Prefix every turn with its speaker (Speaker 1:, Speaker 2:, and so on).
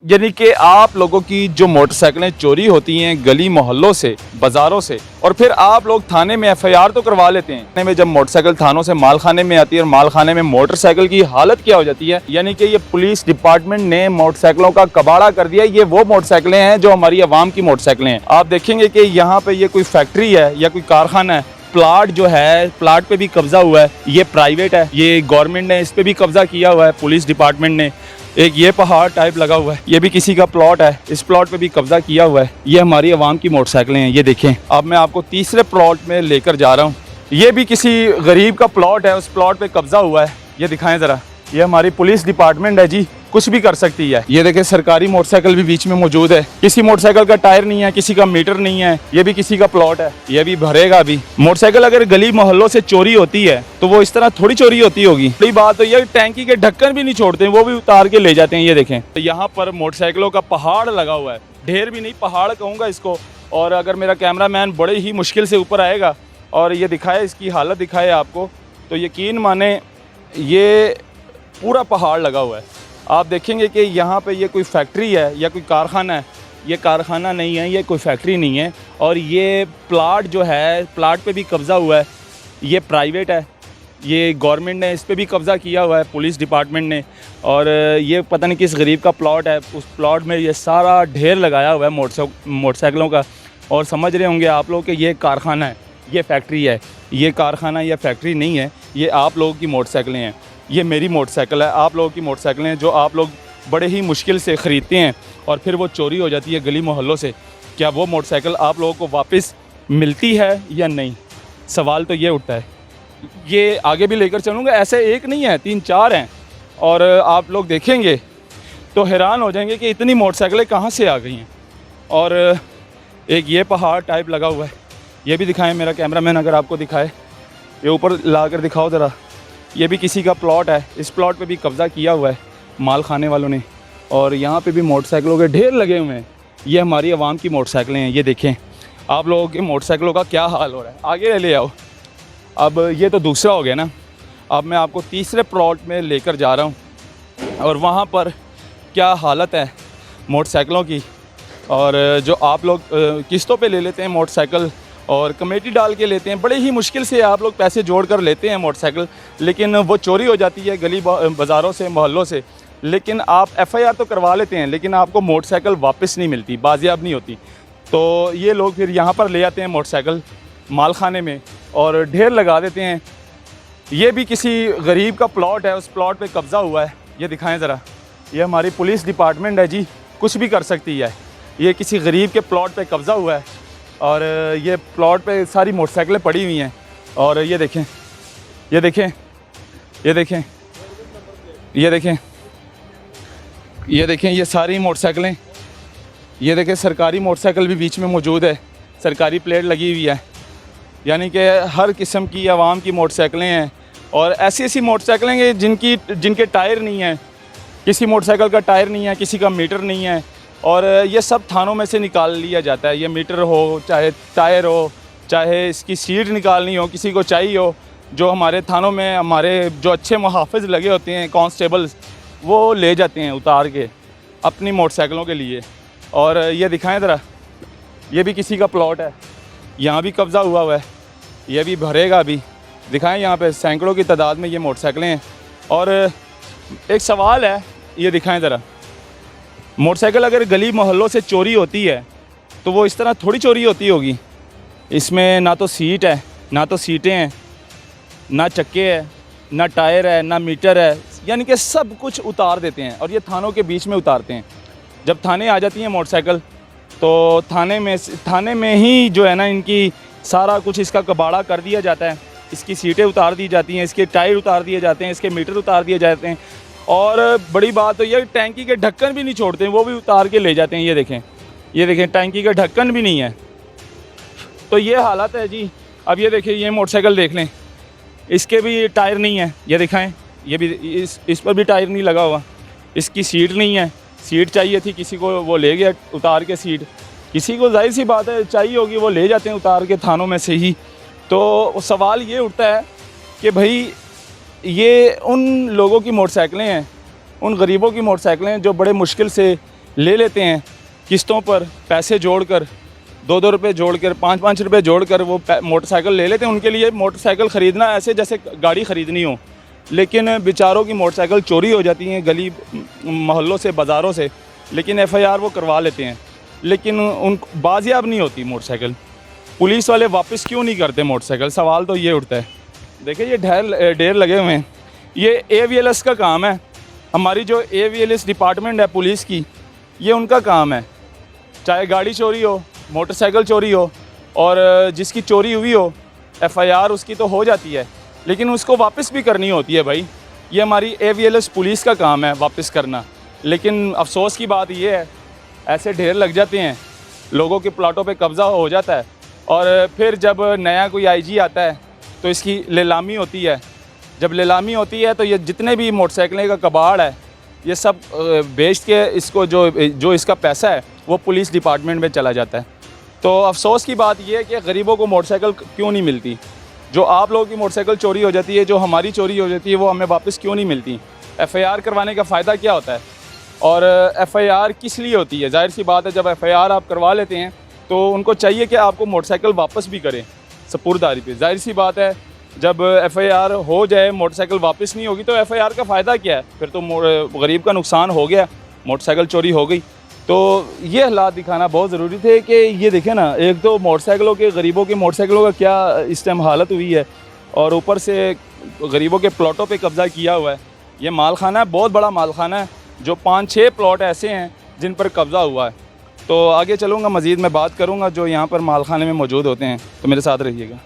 Speaker 1: यानी कि आप लोगों की जो मोटरसाइकिलें चोरी होती हैं गली मोहल्लों से, बाज़ारों से, और फिर आप लोग थाने में एफआईआर तो करवा लेते हैं। थाने में जब मोटरसाइकिल थानों से माल खाने में आती है और माल खाने में मोटरसाइकिल की हालत क्या हो जाती है, यानी कि ये पुलिस डिपार्टमेंट ने मोटरसाइकिलों का कबाड़ा कर दिया। ये वो मोटरसाइकिलें हैं जो हमारी आवाम की मोटरसाइकिलें हैं। आप देखेंगे कि यहाँ पे ये कोई फैक्ट्री है या कोई कारखाना है, प्लाट जो है प्लाट पे भी कब्जा हुआ है, ये प्राइवेट है, ये गवर्नमेंट ने इस पे भी कब्जा किया हुआ है, पुलिस डिपार्टमेंट ने। एक ये पहाड़ टाइप लगा हुआ है, ये भी किसी का प्लॉट है, इस प्लॉट पे भी कब्जा किया हुआ है। ये हमारी आवाम की मोटरसाइकिलें हैं, ये देखें। अब मैं आपको तीसरे प्लॉट में लेकर जा रहा हूँ, ये भी किसी गरीब का प्लॉट है, उस प्लॉट पे कब्जा हुआ है। ये दिखाएं ज़रा, ये हमारी पुलिस डिपार्टमेंट है जी, कुछ भी कर सकती है। ये देखें सरकारी मोटरसाइकिल भी बीच में मौजूद है, किसी मोटरसाइकिल का टायर नहीं है, किसी का मीटर नहीं है, ये भी किसी का प्लॉट है, ये भी भरेगा अभी। मोटरसाइकिल अगर गली मोहल्लों से चोरी होती है तो वो इस तरह थोड़ी चोरी होती होगी। बड़ी बात तो ये टैंकी के ढक्कन भी नहीं छोड़ते, वो भी उतार के ले जाते हैं। ये देखें, यहाँ पर मोटरसाइकिलों का पहाड़ लगा हुआ है, ढेर भी नहीं पहाड़ कहूँगा इसको। और अगर मेरा कैमरा मैन बड़े ही मुश्किल से ऊपर आएगा और ये दिखाए, इसकी हालत दिखाए आपको, तो यकीन माने ये पूरा पहाड़ लगा हुआ है। आप देखेंगे कि यहाँ पे ये कोई फैक्ट्री है या कोई कारखाना है, ये कारखाना नहीं है, ये कोई फैक्ट्री नहीं है। और ये प्लाट जो है, प्लाट पे भी कब्ज़ा हुआ है, ये प्राइवेट है, ये गवर्नमेंट ने इस पे भी कब्ज़ा किया हुआ है, पुलिस डिपार्टमेंट ने। और ये पता नहीं किस गरीब का प्लॉट है, उस प्लॉट में ये सारा ढेर लगाया हुआ है मोटरसाइकिलों का। और समझ रहे होंगे आप लोग कि ये कारखाना है, ये फैक्ट्री है। ये कारखाना या फैक्ट्री नहीं है, ये आप लोगों की मोटरसाइकिलें हैं, ये मेरी मोटरसाइकिल है, आप लोगों की मोटरसाइकिलें हैं जो आप लोग बड़े ही मुश्किल से ख़रीदते हैं और फिर वो चोरी हो जाती है गली मोहल्लों से। क्या वो मोटरसाइकिल आप लोगों को वापस मिलती है या नहीं? सवाल तो ये उठता है। ये आगे भी लेकर चलूँगा, ऐसे एक नहीं है, 3-4 हैं। और आप लोग देखेंगे तो हैरान हो जाएंगे कि इतनी मोटरसाइकिलें कहाँ से आ गई हैं। और एक ये पहाड़ टाइप लगा हुआ है, ये भी दिखाएं मेरा कैमरामैन अगर आपको दिखाए, ये ऊपर ला कर दिखाओ ज़रा। ये भी किसी का प्लॉट है, इस प्लॉट पे भी कब्ज़ा किया हुआ है माल खाने वालों ने। और यहाँ पे भी मोटरसाइकिलों के ढेर लगे हुए हैं, ये हमारी आवाम की मोटरसाइकिलें हैं। ये देखें आप लोगों की मोटरसाइकिलों का क्या हाल हो रहा है, आगे ले आओ। अब ये तो दूसरा हो गया ना, अब मैं आपको तीसरे प्लॉट में लेकर जा रहा हूँ और वहाँ पर क्या हालत है मोटरसाइकिलों की। और जो आप लोग किस्तों पे ले लेते हैं मोटरसाइकिल और कमेटी डाल के लेते हैं, बड़े ही मुश्किल से आप लोग पैसे जोड़ कर लेते हैं मोटरसाइकिल, लेकिन वो चोरी हो जाती है गली बाज़ारों से, मोहल्लों से। लेकिन आप एफआईआर तो करवा लेते हैं, लेकिन आपको मोटरसाइकिल वापस नहीं मिलती, बाजियाब नहीं होती। तो ये लोग फिर यहाँ पर ले आते हैं मोटरसाइकिल माल खाने में और ढेर लगा देते हैं। ये भी किसी गरीब का प्लॉट है, उस प्लॉट पे कब्ज़ा हुआ है। ये दिखाएं ज़रा, ये हमारी पुलिस डिपार्टमेंट है जी, कुछ भी कर सकती है। ये किसी गरीब के प्लॉट पे कब्ज़ा हुआ है और ये प्लॉट पे सारी मोटरसाइकिलें पड़ी हुई हैं। और ये देखें, ये देखें, ये देखें, ये देखें, ये देखें, ये सारी मोटरसाइकिलें, ये देखें सरकारी मोटरसाइकिल भी बीच में मौजूद है, सरकारी प्लेट लगी हुई है। यानी कि हर किस्म की आवाम की मोटरसाइकिलें हैं। और ऐसी ऐसी मोटरसाइकिलें हैं जिनके टायर नहीं हैं, किसी मोटरसाइकिल का टायर नहीं है, किसी का मीटर नहीं है। और ये सब थानों में से निकाल लिया जाता है, ये मीटर हो, चाहे टायर हो, चाहे इसकी सीट निकालनी हो, किसी को चाहिए हो। जो हमारे थानों में हमारे जो अच्छे मुहाफ़िज़ लगे होते हैं, कांस्टेबल्स, वो ले जाते हैं उतार के अपनी मोटरसाइकिलों के लिए। और ये दिखाएं ज़रा, ये भी किसी का प्लॉट है, यहाँ भी कब्ज़ा हुआ है, ये भी भरेगा अभी। दिखाएं यहाँ पे सैकड़ों की तादाद में ये मोटरसाइकिलें हैं। और एक सवाल है, ये दिखाएं ज़रा, मोटरसाइकिल अगर गली मोहल्लों से चोरी होती है तो वो इस तरह थोड़ी चोरी होती होगी। इसमें ना तो सीट है, ना तो सीटें हैं, ना चक्के है, ना टायर है, ना मीटर है, यानी कि सब कुछ उतार देते हैं और ये थानों के बीच में उतारते हैं। जब थाने आ जाती हैं मोटरसाइकिल तो थाने में ही जो है ना, इनकी सारा कुछ इसका कबाड़ा कर दिया जाता है। इसकी सीटें उतार दी जाती हैं, इसके टायर उतार दिए जाते हैं, इसके मीटर उतार दिए जाते हैं। और बड़ी बात तो ये टैंकी के ढक्कन भी नहीं छोड़ते हैं, वो भी उतार के ले जाते हैं। ये देखें, ये देखें, टैंकी का ढक्कन भी नहीं है। तो ये हालत है जी। अब ये देखिए, ये मोटरसाइकिल देख लें, इसके भी टायर नहीं है, ये दिखाएं, ये भी इस पर भी टायर नहीं लगा हुआ। इसकी सीट नहीं है, सीट चाहिए थी किसी को, वो ले गया उतार के सीट। किसी को जाहिर सी बात है चाहिए होगी, वो ले जाते हैं उतार के थानों में से ही। तो सवाल ये उठता है कि भाई ये उन लोगों की मोटरसाइकिलें हैं, उन गरीबों की मोटरसाइकिलें जो बड़े मुश्किल से ले लेते हैं किस्तों पर, पैसे जोड़कर 2-2 रुपये जोड़कर 5-5 रुपये जोड़कर वो मोटरसाइकिल ले लेते हैं। उनके लिए मोटरसाइकिल ख़रीदना ऐसे जैसे गाड़ी ख़रीदनी हो, लेकिन बेचारों की मोटरसाइकिल चोरी हो जाती हैं गली मोहल्लों से, बाज़ारों से, लेकिन FIR वो करवा लेते हैं, लेकिन उन बाजियाब नहीं होती मोटरसाइकिल। पुलिस वाले वापस क्यों नहीं करते मोटरसाइकिल? सवाल तो ये उठता है। देखिए ये ढेर लगे हुए हैं, ये AVLS का काम है। हमारी जो AVLS डिपार्टमेंट है पुलिस की, ये उनका काम है। चाहे गाड़ी चोरी हो, मोटरसाइकिल चोरी हो, और जिसकी चोरी हुई हो FIR उसकी तो हो जाती है, लेकिन उसको वापस भी करनी होती है भाई। ये हमारी AVLS पुलिस का काम है वापस करना। लेकिन अफसोस की बात ये है, ऐसे ढेर लग जाते हैं, लोगों के प्लाटों पे कब्ज़ा हो जाता है, और फिर जब नया कोई IG आता है तो इसकी नीलामी होती है। जब नीलामी होती है तो ये जितने भी मोटरसाइकिलें का कबाड़ है, ये सब बेच के इसको जो इसका पैसा है वो पुलिस डिपार्टमेंट में चला जाता है। तो अफसोस की बात यह है कि गरीबों को मोटरसाइकिल क्यों नहीं मिलती। जो आप लोगों की मोटरसाइकिल चोरी हो जाती है, जो हमारी चोरी हो जाती है, वो हमें वापस क्यों नहीं मिलती? FIR करवाने का फ़ायदा क्या होता है? और FIR किस लिए होती है? जाहिर सी बात है, जब FIR आप करवा लेते हैं तो उनको चाहिए कि आपको मोटरसाइकिल वापस भी करें सपुर्दारी पे। जाहिर सी बात है, जब FIR हो जाए, मोटरसाइकिल वापस नहीं होगी तो FIR का फ़ायदा क्या है? फिर तो गरीब का नुकसान हो गया, मोटरसाइकिल चोरी हो गई। तो ये हालात दिखाना बहुत ज़रूरी थे कि ये देखें ना, एक तो मोटरसाइकिलों के, गरीबों के मोटरसाइकिलों का क्या इस टाइम हालत हुई है, और ऊपर से गरीबों के प्लॉटों पे कब्ज़ा किया हुआ है। ये मालखाना है, बहुत बड़ा मालखाना है, जो 5-6 प्लॉट ऐसे हैं जिन पर कब्ज़ा हुआ है। तो आगे चलूँगा, मज़ीद मैं बात करूँगा जो यहाँ पर मालखाने में मौजूद होते हैं, तो मेरे साथ रहिएगा।